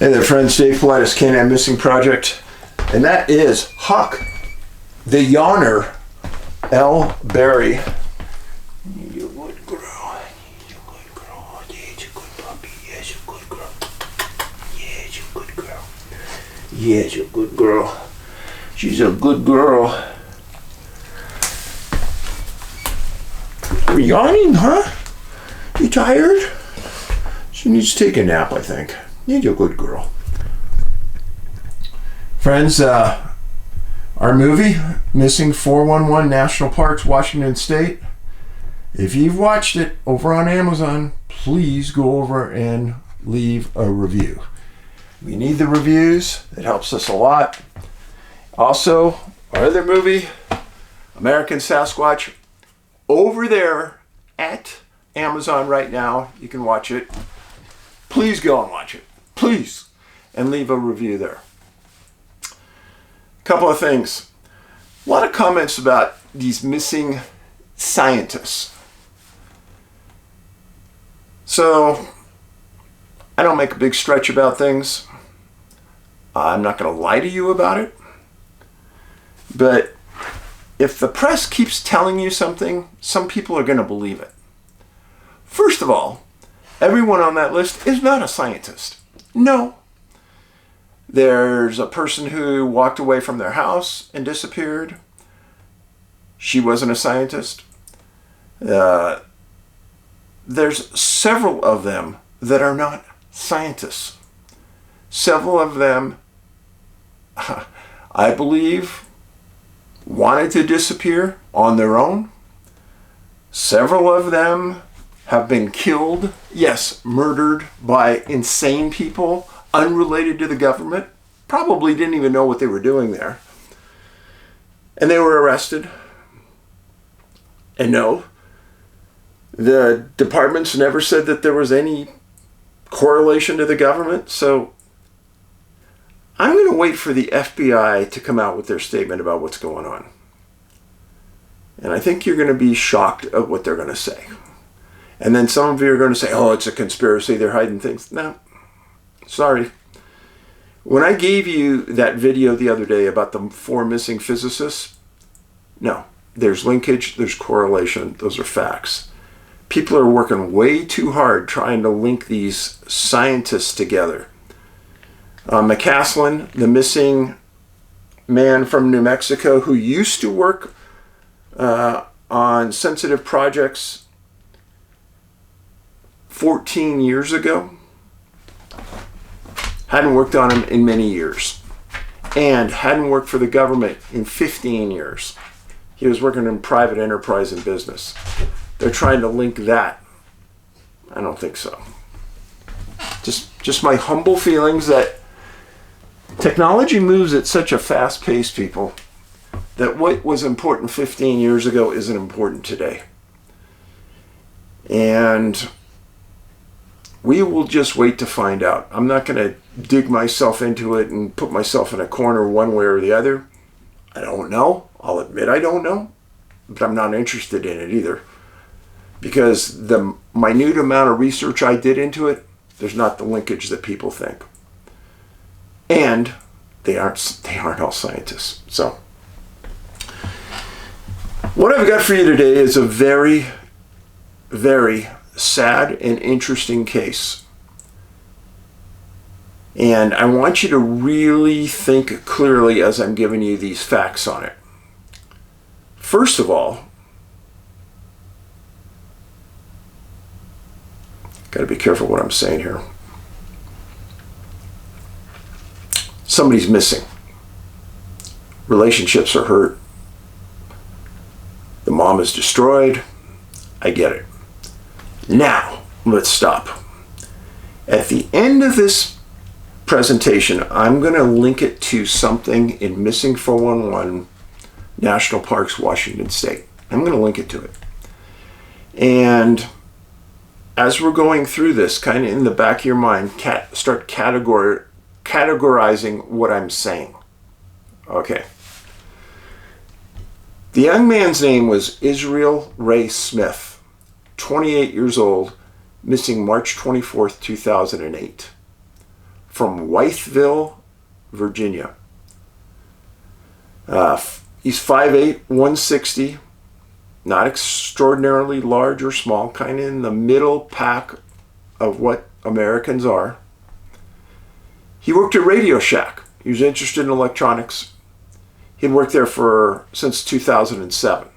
Hey there friends, Dave Paulides, Canine Missing Project, and that is Huck, the yawner, L. Berry. You're a good girl, you're a good girl, yeah, you're a good puppy, yes, you're a good girl, yes, you're a good girl, yes, you're a good girl, she's a good girl. You're yawning, huh? You tired? She needs to take a nap, I think. You're a good girl. Friends, our movie, Missing 411 National Parks, Washington State. If you've watched it over on Amazon, please go over and leave a review. We need the reviews. It helps us a lot. Also, our other movie, American Sasquatch, over there at Amazon right now. You can watch it. Please go and watch it. Please. And leave a review there. A couple of things. A lot of comments about these missing scientists. So, I don't make a big stretch about things. I'm not going to lie to you about it. But if the press keeps telling you something, some people are going to believe it. First of all, everyone on that list is not a scientist. No. There's a person who walked away from their house and disappeared. She wasn't a scientist. There's several of them that are not scientists. Several of them, I believe, wanted to disappear on their own. Several of them have been killed, yes, murdered by insane people unrelated to the government. Probably didn't even know what they were doing there. And they were arrested. And no, the departments never said that there was any correlation to the government. So I'm going to wait for the FBI to come out with their statement about what's going on. And I think you're going to be shocked at what they're going to say. And then some of you are going to say, oh, it's a conspiracy, they're hiding things. No, sorry. When I gave you that video the other day about the 4 missing physicists, no, there's linkage, there's correlation, those are facts. People are working way too hard trying to link these scientists together. McCaslin, the missing man from New Mexico who used to work on sensitive projects 14 years ago, hadn't worked on him in many years, and hadn't worked for the government in 15 years. He was working in private enterprise and business. They're trying to link that. I don't think so. Just my humble feelings that technology moves at such a fast pace, people, that what was important 15 years ago isn't important today. And we will just wait to find out. I'm not going to dig myself into it and put myself in a corner one way or the other. I don't know. I'll admit I don't know. But I'm not interested in it either. Because the minute amount of research I did into it, there's not the linkage that people think. And they aren't all scientists. So, what I've got for you today is a very, very sad and interesting case. And I want you to really think clearly as I'm giving you these facts on it. First of all, got to be careful what I'm saying here. Somebody's missing. Relationships are hurt. The mom is destroyed. I get it. Now, let's stop. At the end of this presentation, I'm going to link it to something in Missing 411 National Parks, Washington State. I'm going to link it to it. And as we're going through this, kind of in the back of your mind, start categorizing what I'm saying. Okay. The young man's name was Israel Ray Smith, 28 years old, missing March 24th, 2008. from Wytheville, Virginia. He's 5'8", 160, not extraordinarily large or small, kind of in the middle pack of what Americans are. He worked at Radio Shack. He was interested in electronics. He'd worked there since 2007.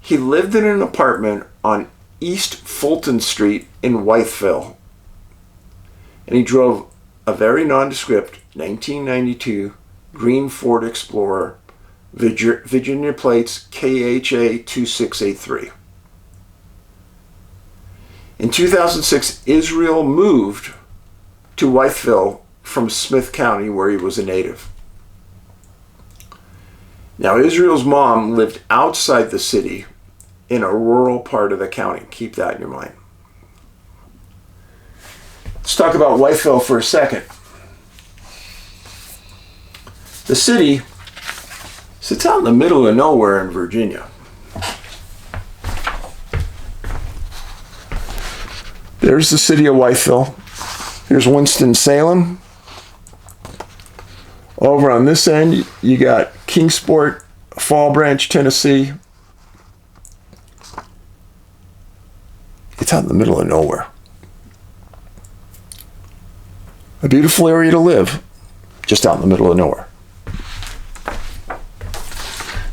He lived in an apartment on East Fulton Street in Wytheville. And he drove a very nondescript 1992 green Ford Explorer, Virginia plates KHA 2683. In 2006, Israel moved to Wytheville from Smith County, where he was a native. Now, Israel's mom lived outside the city in a rural part of the county. Keep that in your mind. Let's talk about Wytheville for a second. The city sits out in the middle of nowhere in Virginia. There's the city of Wytheville. Here's Winston-Salem. Over on this end, you got Kingsport, Fall Branch, Tennessee. It's out in the middle of nowhere. A beautiful area to live, just out in the middle of nowhere.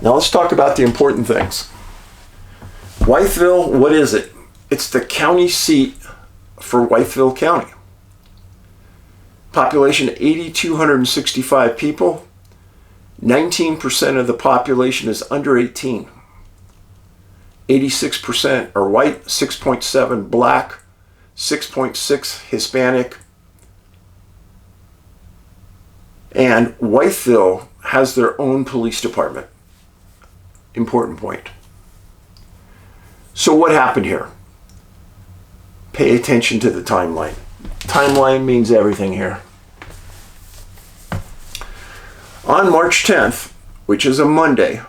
Now let's talk about the important things. Wytheville, what is it? It's the county seat for Wytheville County. Population 8,265 people. 19% of the population is under 18. 86% are white, 6.7 black, 6.6 Hispanic. And Wytheville has their own police department. Important point. So what happened here? Pay attention to the timeline. Timeline means everything here. On March 10th, which is a Monday,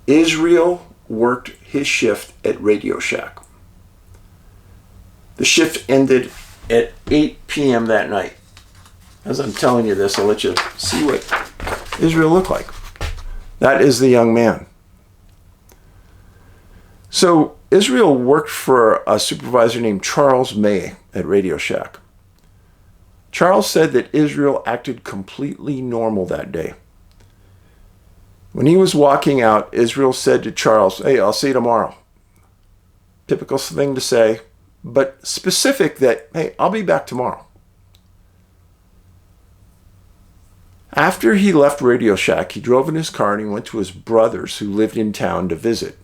Israel worked his shift at Radio Shack. The shift ended at 8 p.m. that night. As I'm telling you this, I'll let you see what Israel looked like. That is the young man. So Israel worked for a supervisor named Charles May at Radio Shack. Charles said that Israel acted completely normal that day. When he was walking out, Israel said to Charles, "Hey, I'll see you tomorrow." Typical thing to say, but specific that, "Hey, I'll be back tomorrow." After he left Radio Shack, he drove in his car and he went to his brothers who lived in town to visit.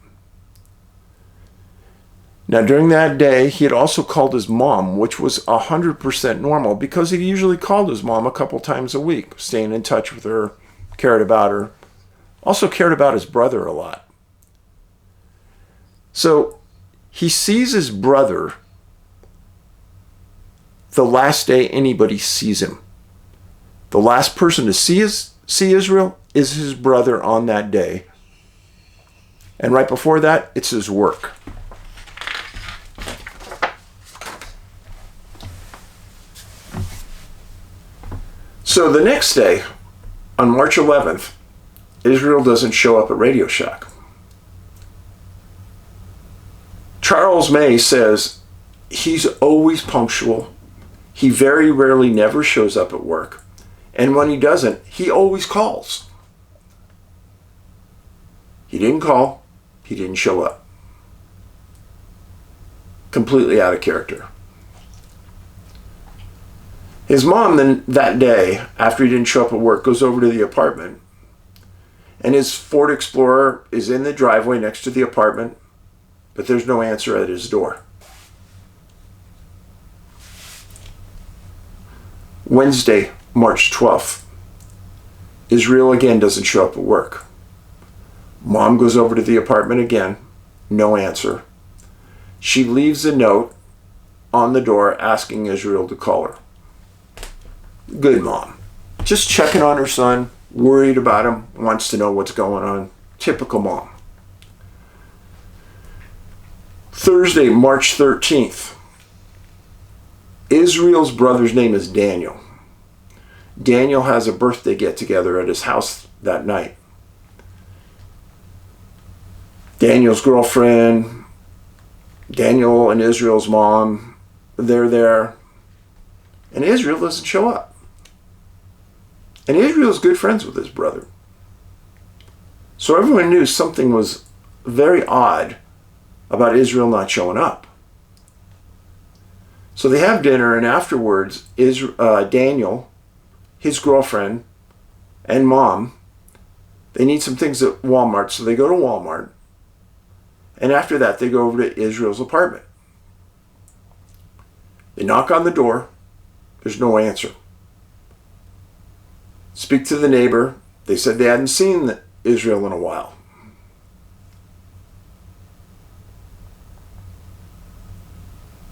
Now, during that day, he had also called his mom, which was 100% normal because he usually called his mom a couple times a week, staying in touch with her, cared about her, also cared about his brother a lot. So he sees his brother the last day anybody sees him. The last person to see Israel is his brother on that day. And right before that, it's his work. So the next day, on March 11th, Israel doesn't show up at Radio Shack. Charles May says he's always punctual. He very rarely never shows up at work. And when he doesn't, he always calls. He didn't call. He didn't show up. Completely out of character. His mom then that day, after he didn't show up at work, goes over to the apartment. And his Ford Explorer is in the driveway next to the apartment, but there's no answer at his door. Wednesday, March 12th. Israel again doesn't show up at work. Mom goes over to the apartment again, no answer. She leaves a note on the door asking Israel to call her. Good mom. Just checking on her son, worried about him, wants to know what's going on. Typical mom. Thursday, March 13th. Israel's brother's name is Daniel. Daniel has a birthday get-together at his house that night. Daniel's girlfriend, Daniel and Israel's mom, they're there. And Israel doesn't show up. And Israel's good friends with his brother. So everyone knew something was very odd about Israel not showing up. So they have dinner, and afterwards, Daniel, his girlfriend, and mom, they need some things at Walmart, so they go to Walmart. And after that, they go over to Israel's apartment. They knock on the door. There's no answer. Speak to the neighbor. They said they hadn't seen Israel in a while.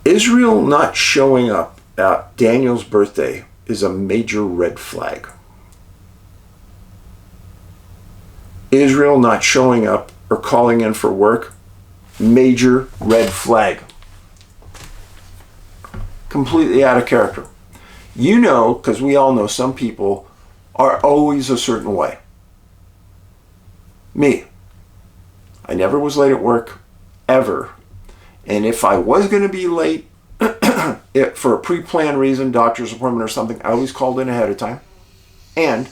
Israel not showing up at Daniel's birthday is a major red flag. Israel not showing up or calling in for work, major red flag. Completely out of character. You know, because we all know some people are always a certain way. Me. I never was late at work, ever. And if I was going to be late for a pre-planned reason, doctor's appointment or something, I always called in ahead of time. And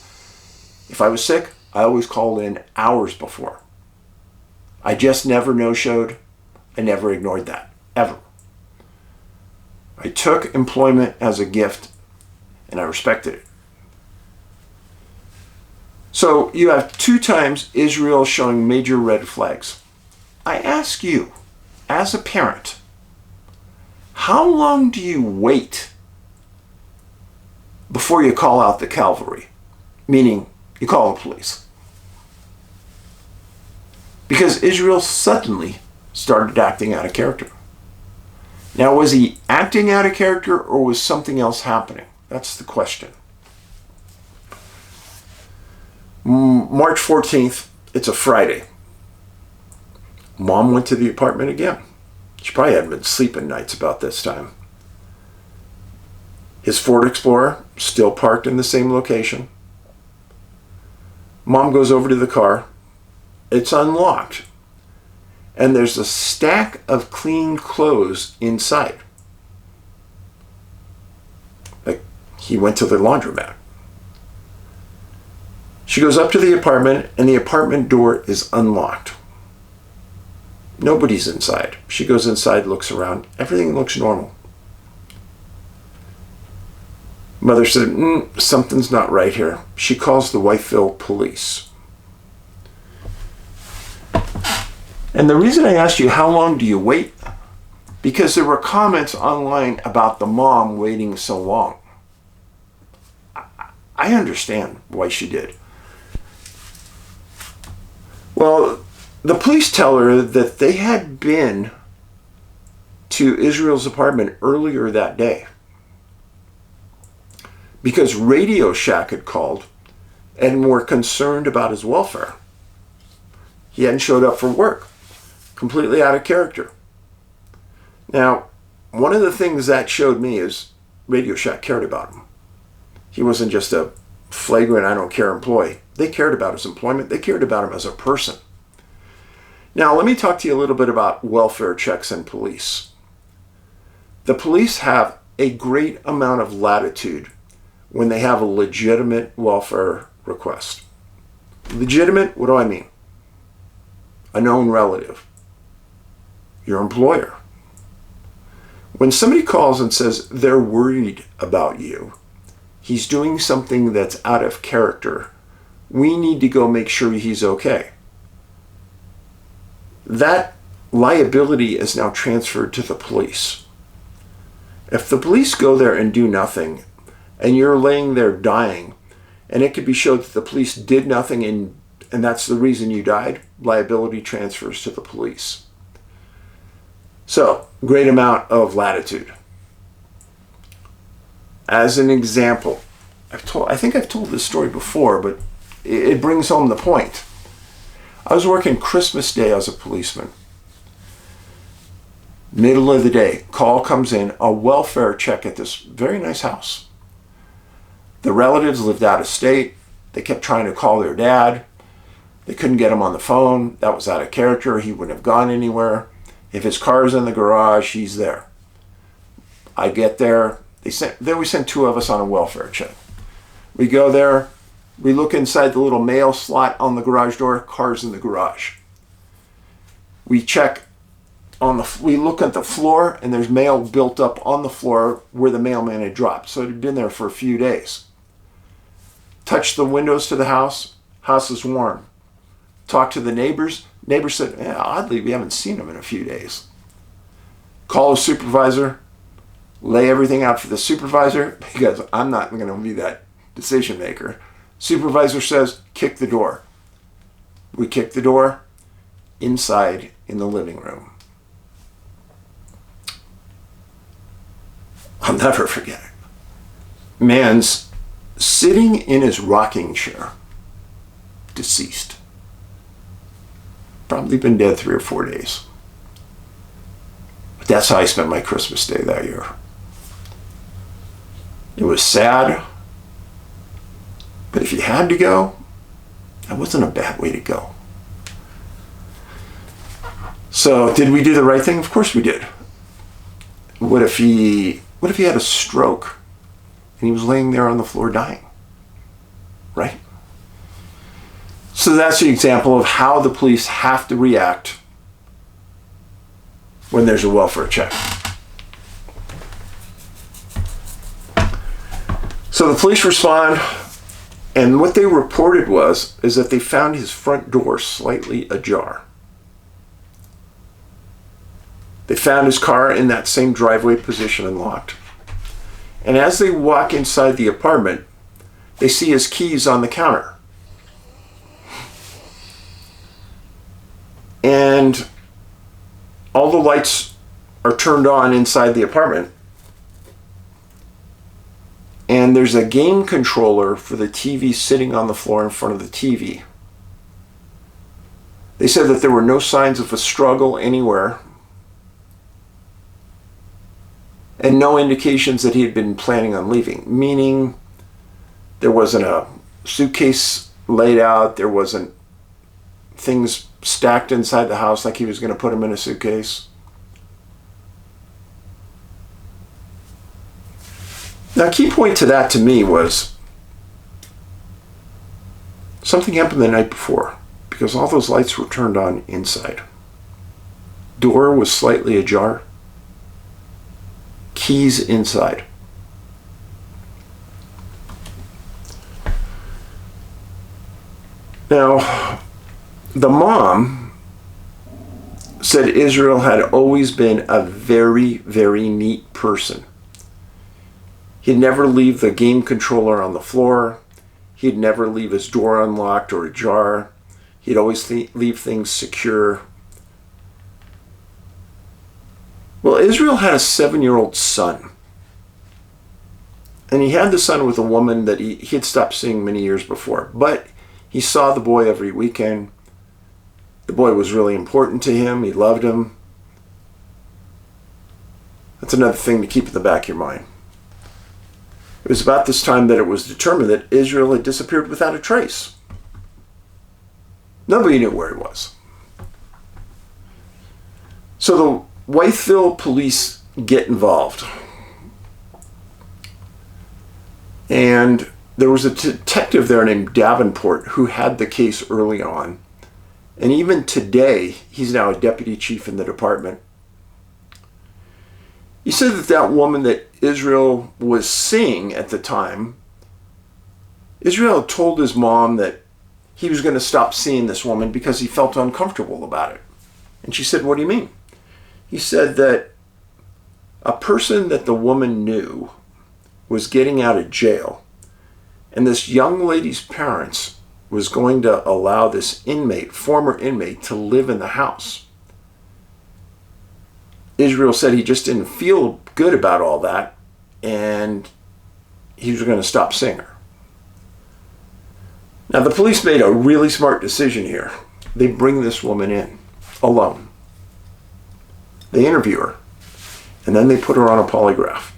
if I was sick, I always called in hours before. I just never no-showed. I never ignored that, ever. I took employment as a gift, and I respected it. So you have 2 times Israel showing major red flags. I ask you, as a parent, how long do you wait before you call out the cavalry? Meaning, you call the police. Because Israel suddenly started acting out of character. Now, was he acting out of character or was something else happening? That's the question. March 14th, it's a Friday. Mom went to the apartment again. She probably hadn't been sleeping nights about this time. His Ford Explorer, still parked in the same location. Mom goes over to the car. It's unlocked. And there's a stack of clean clothes inside. Like he went to the laundromat. She goes up to the apartment, and the apartment door is unlocked. Nobody's inside. She goes inside, looks around. Everything looks normal. Mother said, something's not right here. She calls the Whiteville police. And the reason I asked you, how long do you wait? Because there were comments online about the mom waiting so long. I understand why she did. Well, the police tell her that they had been to Israel's apartment earlier that day because Radio Shack had called and were concerned about his welfare. He hadn't showed up for work. Completely out of character. Now, one of the things that showed me is Radio Shack cared about him. He wasn't just a flagrant, I don't care employee. They cared about his employment. They cared about him as a person. Now, let me talk to you a little bit about welfare checks and police. The police have a great amount of latitude when they have a legitimate welfare request. Legitimate, what do I mean? A known relative. Your employer. When somebody calls and says they're worried about you, he's doing something that's out of character, we need to go make sure he's okay. That liability is now transferred to the police. If the police go there and do nothing, and you're laying there dying, and it could be showed that the police did nothing and that's the reason you died, liability transfers to the police. So, great amount of latitude. As an example, I think I've told this story before, but it brings home the point. I was working Christmas Day as a policeman. Middle of the day, call comes in, a welfare check at this very nice house. The relatives lived out of state. They kept trying to call their dad. They couldn't get him on the phone. That was out of character. He wouldn't have gone anywhere. If his car's in the garage, he's there. I get there. Then we sent two of us on a welfare check. We go there. We look inside the little mail slot on the garage door. Car's in the garage. We check we look at the floor, and there's mail built up on the floor where the mailman had dropped. So it had been there for a few days. Touch the windows to the house. House is warm. Talk to the neighbors. Neighbors said, oddly, we haven't seen him in a few days. Call a supervisor. Lay everything out for the supervisor, because I'm not going to be that decision maker. Supervisor says, kick the door. We kick the door. Inside in the living room. I'll never forget it. Man's sitting in his rocking chair. Deceased. Probably been dead 3 or 4 days. But that's how I spent my Christmas Day that year. It was sad. But if you had to go, that wasn't a bad way to go. So, did we do the right thing? Of course we did. What if he had a stroke and he was laying there on the floor dying? Right? So that's the example of how the police have to react when there's a welfare check. So the police respond, and what they reported is that they found his front door slightly ajar. They found his car in that same driveway position and locked. And as they walk inside the apartment, they see his keys on the counter. And all the lights are turned on inside the apartment. And there's a game controller for the TV sitting on the floor in front of the TV. They said that there were no signs of a struggle anywhere, and no indications that he had been planning on leaving, meaning there wasn't a suitcase laid out, there wasn't things stacked inside the house like he was going to put them in a suitcase. Now, key point to that to me was something happened the night before, because all those lights were turned on inside. Door was slightly ajar. Keys inside. Now, the mom said Israel had always been a very, very neat person. He'd never leave the game controller on the floor. He'd never leave his door unlocked or ajar. He'd always leave things secure. Well, Israel had a 7-year-old son. And he had the son with a woman that he had stopped seeing many years before. But he saw the boy every weekend. The boy was really important to him. He loved him. That's another thing to keep in the back of your mind. It was about this time that it was determined that Israel had disappeared without a trace. Nobody knew where he was. So the Wytheville police get involved. And there was a detective there named Davenport who had the case early on. And even today, he's now a deputy chief in the department. He said that woman that Israel was seeing at the time, Israel had told his mom that he was going to stop seeing this woman because he felt uncomfortable about it. And she said, "What do you mean?" He said that a person that the woman knew was getting out of jail, and this young lady's parents was going to allow this inmate, former inmate, to live in the house. Israel said he just didn't feel good about all that, and he was going to stop seeing her. Now, the police made a really smart decision here. They bring this woman in alone. They interview her. And then they put her on a polygraph.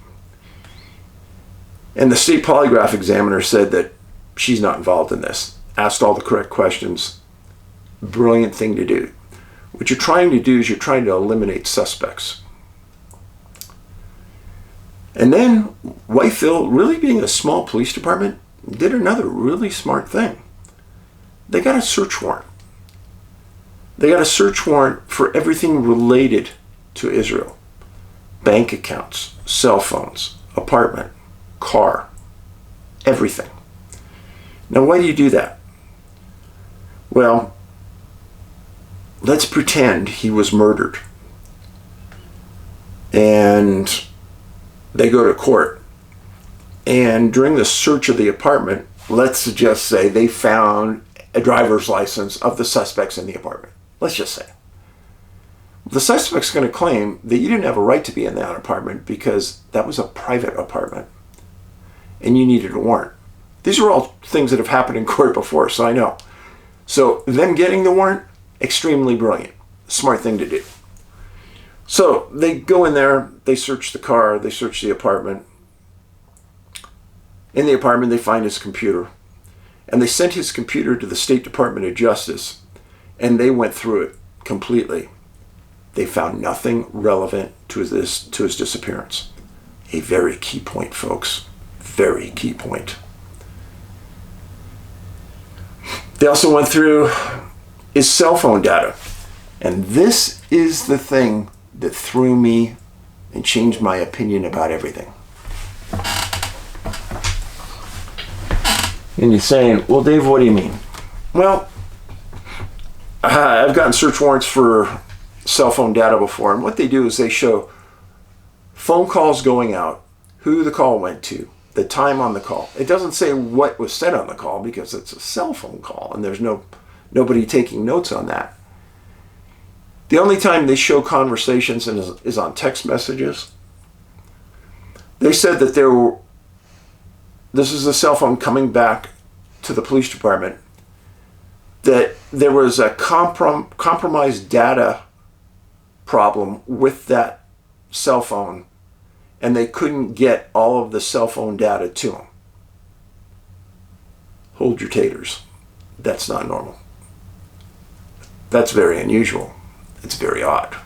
And the state polygraph examiner said that she's not involved in this. Asked all the correct questions. Brilliant thing to do. What you're trying to do is you're trying to eliminate suspects. And then Whiteville, really being a small police department, did another really smart thing. They got a search warrant. They got a search warrant for everything related to Israel. Bank accounts, cell phones, apartment, car, everything. Now, why do you do that? Well, let's pretend he was murdered. And they go to court. And during the search of the apartment, let's just say they found a driver's license of the suspects in the apartment. Let's just say. The suspect's going to claim that you didn't have a right to be in that apartment because that was a private apartment and you needed a warrant. These are all things that have happened in court before, so I know. So them getting the warrant, extremely brilliant. Smart thing to do. So they go in there, they search the car, they search the apartment. In the apartment, they find his computer. And they sent his computer to the State Department of Justice, and they went through it completely. They found nothing relevant to his disappearance. A very key point, folks. Very key point. They also went through his cell phone data. And this is the thing that threw me and changed my opinion about everything. And you're saying, well, Dave, what do you mean? Well, I've gotten search warrants for cell phone data before, and what they do is they show phone calls going out, who the call went to, the time on the call. It doesn't say what was said on the call because it's a cell phone call, and there's nobody taking notes on that. The only time they show conversations is on text messages. They said that this is a cell phone coming back to the police department, that there was a compromised data problem with that cell phone, and they couldn't get all of the cell phone data to them. Hold your taters. That's not normal. That's very unusual. It's very odd.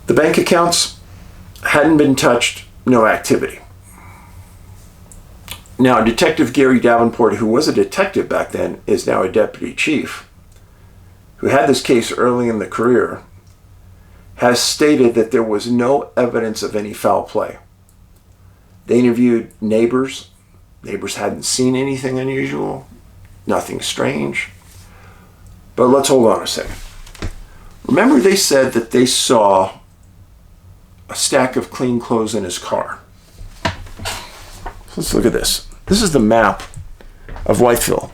The bank accounts hadn't been touched, no activity. Now, Detective Gary Davenport, who was a detective back then, is now a deputy chief, who had this case early in the career, has stated that there was no evidence of any foul play. They interviewed neighbors. Neighbors hadn't seen anything unusual, nothing strange. But let's hold on a second. Remember, they said that they saw a stack of clean clothes in his car. Let's look at this. This is the map of Whiteville.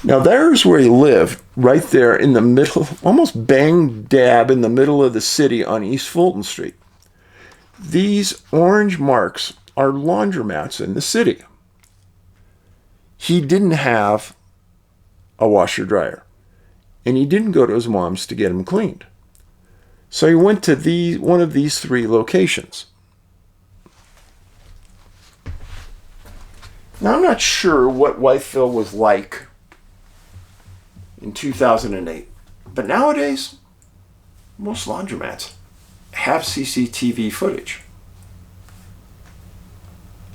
Now there's where he lived, right there in the middle, almost bang dab in the middle of the city on East Fulton Street. These orange marks are laundromats in the city. He didn't have a washer dryer, and he didn't go to his mom's to get them cleaned. So he went to one of these three locations. Now, I'm not sure what Whiteville was like in 2008, but nowadays, most laundromats have CCTV footage.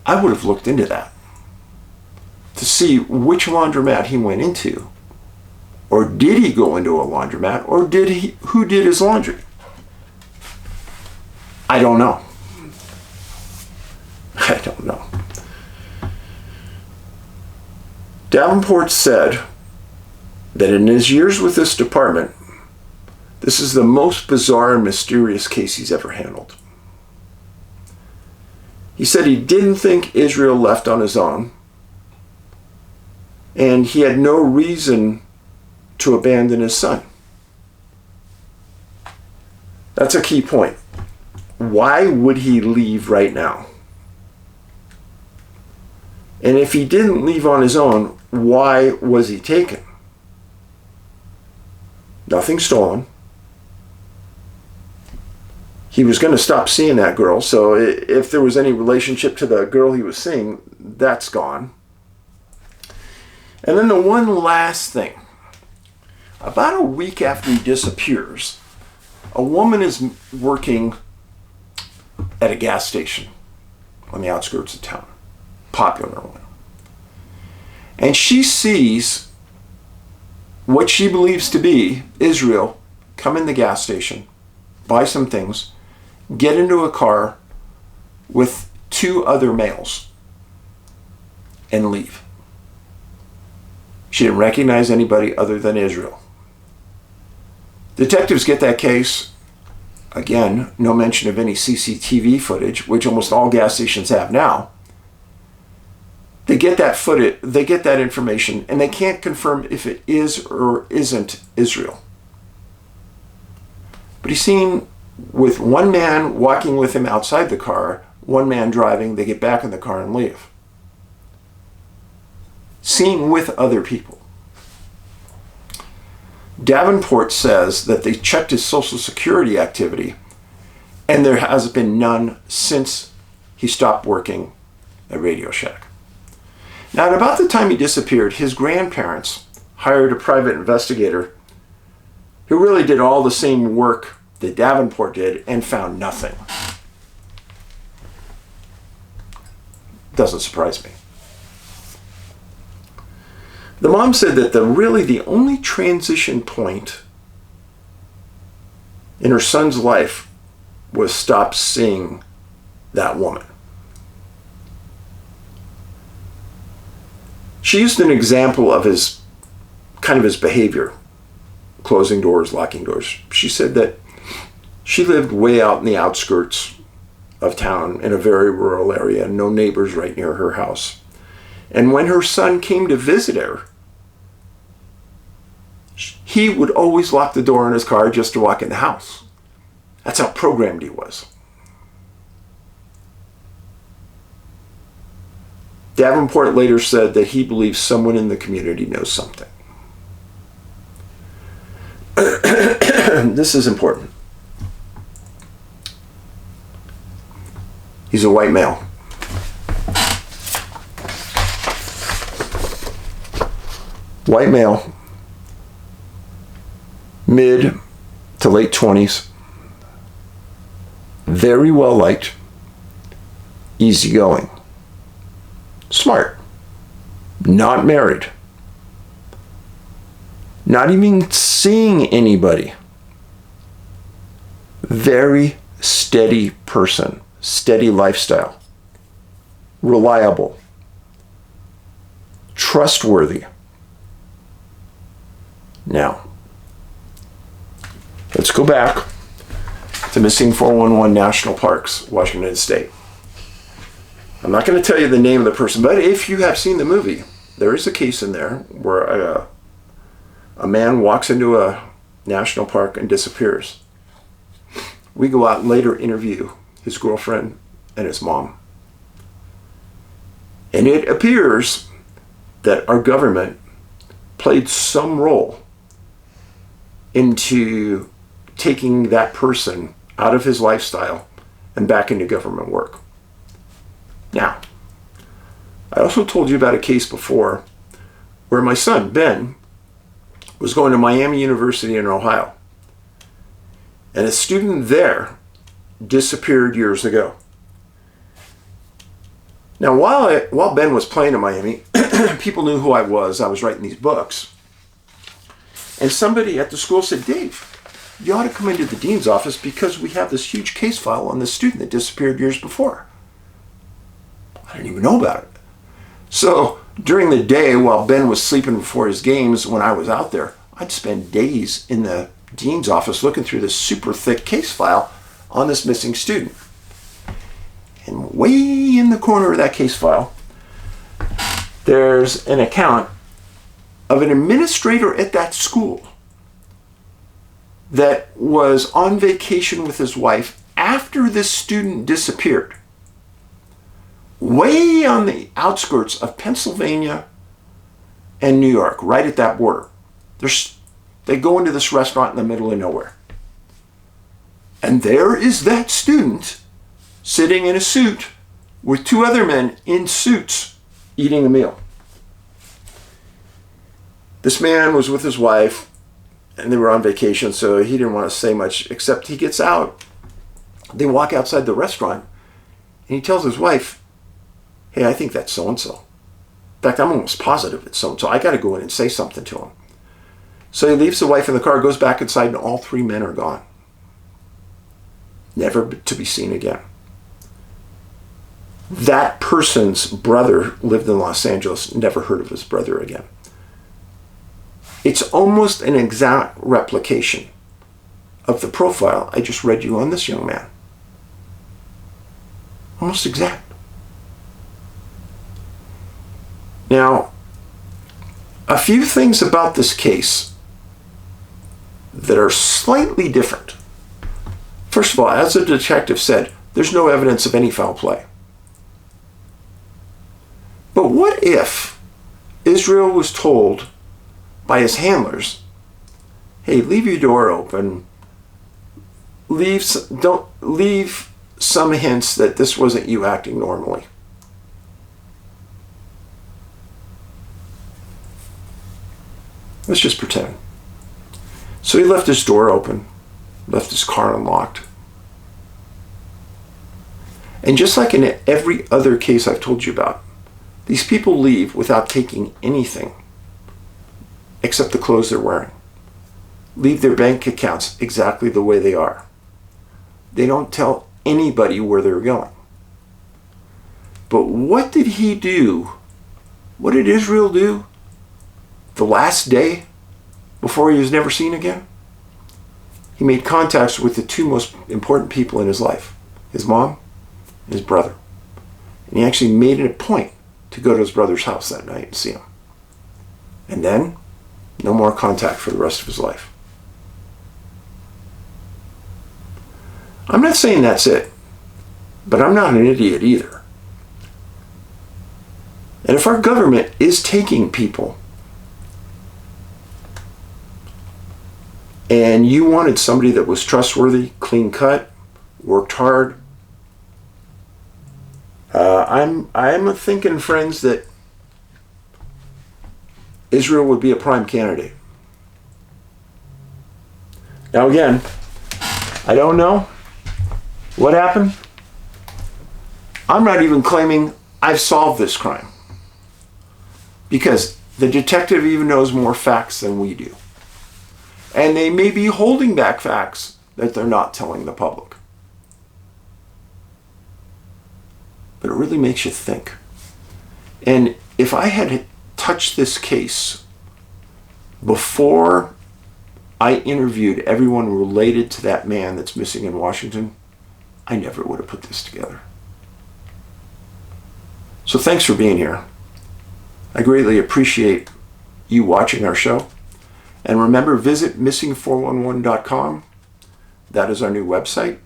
I would have looked into that to see which laundromat he went into, or did he go into a laundromat, or who did his laundry? I don't know. I don't know. Davenport said that in his years with this department, this is the most bizarre and mysterious case he's ever handled. He said he didn't think Israel left on his own, and he had no reason to abandon his son. That's a key point. Why would he leave right now? And if he didn't leave on his own, why was he taken? Nothing stolen. he was going to stop seeing that girl. So if there was any relationship to the girl he was seeing, that's gone. And then the one last thing. About a week after he disappears, a woman is working at a gas station on the outskirts of town. Popular one. And she sees what she believes to be Israel come in the gas station, buy some things, get into a car with two other males, and leave. She didn't recognize anybody other than Israel. Detectives get that case. Again, no mention of any CCTV footage, which almost all gas stations have now. They get that footage, they get that information, and they can't confirm if it is or isn't Israel. But he's seen with one man walking with him outside the car, one man driving, they get back in the car and leave. Seen with other people. Davenport says that they checked his Social Security activity, and there has been none since he stopped working at Radio Shack. Now, at about the time he disappeared, his grandparents hired a private investigator who really did all the same work that Davenport did and found nothing. Doesn't surprise me. The mom said that the only transition point in her son's life was stop seeing that woman. She used an example of his behavior, closing doors, locking doors. She said that she lived way out in the outskirts of town in a very rural area, no neighbors right near her house. And when her son came to visit her, he would always lock the door in his car just to walk in the house. That's how programmed he was. Davenport later said that he believes someone in the community knows something. This is important. He's a white male. White male, mid to late 20s, very well liked, easygoing, smart, not married, not even seeing anybody, very steady person, steady lifestyle, reliable, trustworthy. Now, let's go back to missing 411 National Parks, Washington State. I'm not going to tell you the name of the person, but if you have seen the movie, there is a case in there where a man walks into a national park and disappears. We go out and later interview his girlfriend and his mom. And it appears that our government played some role into taking that person out of his lifestyle and back into government work. Now, I also told you about a case before where my son, Ben, was going to Miami University in Ohio. And a student there disappeared years ago. Now, while Ben was playing in Miami, people knew who I was. I was writing these books. And somebody at the school said, Dave, you ought to come into the dean's office because we have this huge case file on this student that disappeared years before. I didn't even know about it. So during the day while Ben was sleeping before his games, when I was out there, I'd spend days in the dean's office looking through this super thick case file on this missing student. And way in the corner of that case file, there's an account of an administrator at that school that was on vacation with his wife after this student disappeared. Way on the outskirts of Pennsylvania and New York, right at that border. They go into this restaurant in the middle of nowhere. And there is that student sitting in a suit with two other men in suits eating a meal. This man was with his wife, and they were on vacation, so he didn't want to say much, except he gets out. They walk outside the restaurant, and he tells his wife, hey, I think that's so-and-so. In fact, I'm almost positive it's so-and-so. I got to go in and say something to him. So he leaves the wife in the car, goes back inside, and all three men are gone. Never to be seen again. That person's brother lived in Los Angeles, never heard of his brother again. It's almost an exact replication of the profile I just read you on this young man. Almost exact. Now, a few things about this case that are slightly different. First of all, as the detective said, there's no evidence of any foul play. But what if Israel was told by his handlers, hey, leave your door open, leave some hints that this wasn't you acting normally? Let's just pretend. So he left his door open, left his car unlocked. And just like in every other case I've told you about, these people leave without taking anything except the clothes they're wearing. Leave their bank accounts exactly the way they are. They don't tell anybody where they're going. But what did he do? What did Israel do the last day before he was never seen again? He made contacts with the two most important people in his life, his mom and his brother. And he actually made it a point to go to his brother's house that night and see him. And then, no more contact for the rest of his life. I'm not saying that's it, but I'm not an idiot either. And if our government is taking people, and you wanted somebody that was trustworthy, clean cut, worked hard, I'm thinking, friends, that Israel would be a prime candidate. Now again, I don't know what happened. I'm not even claiming I've solved this crime, because the detective even knows more facts than we do. And they may be holding back facts that they're not telling the public. But it really makes you think. And if I had touched this case before I interviewed everyone related to that man that's missing in Washington, I never would have put this together. So thanks for being here. I greatly appreciate you watching our show. And remember, visit missing411.com. That is our new website.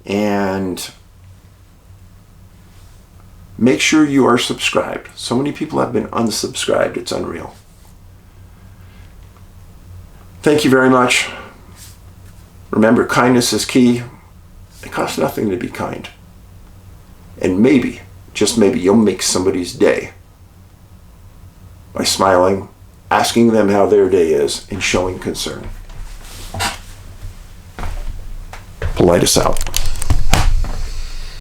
And make sure you are subscribed. So many people have been unsubscribed, it's unreal. Thank you very much. Remember, kindness is key. It costs nothing to be kind. And maybe, just maybe, you'll make somebody's day by smiling, asking them how their day is, and showing concern. Paulides out.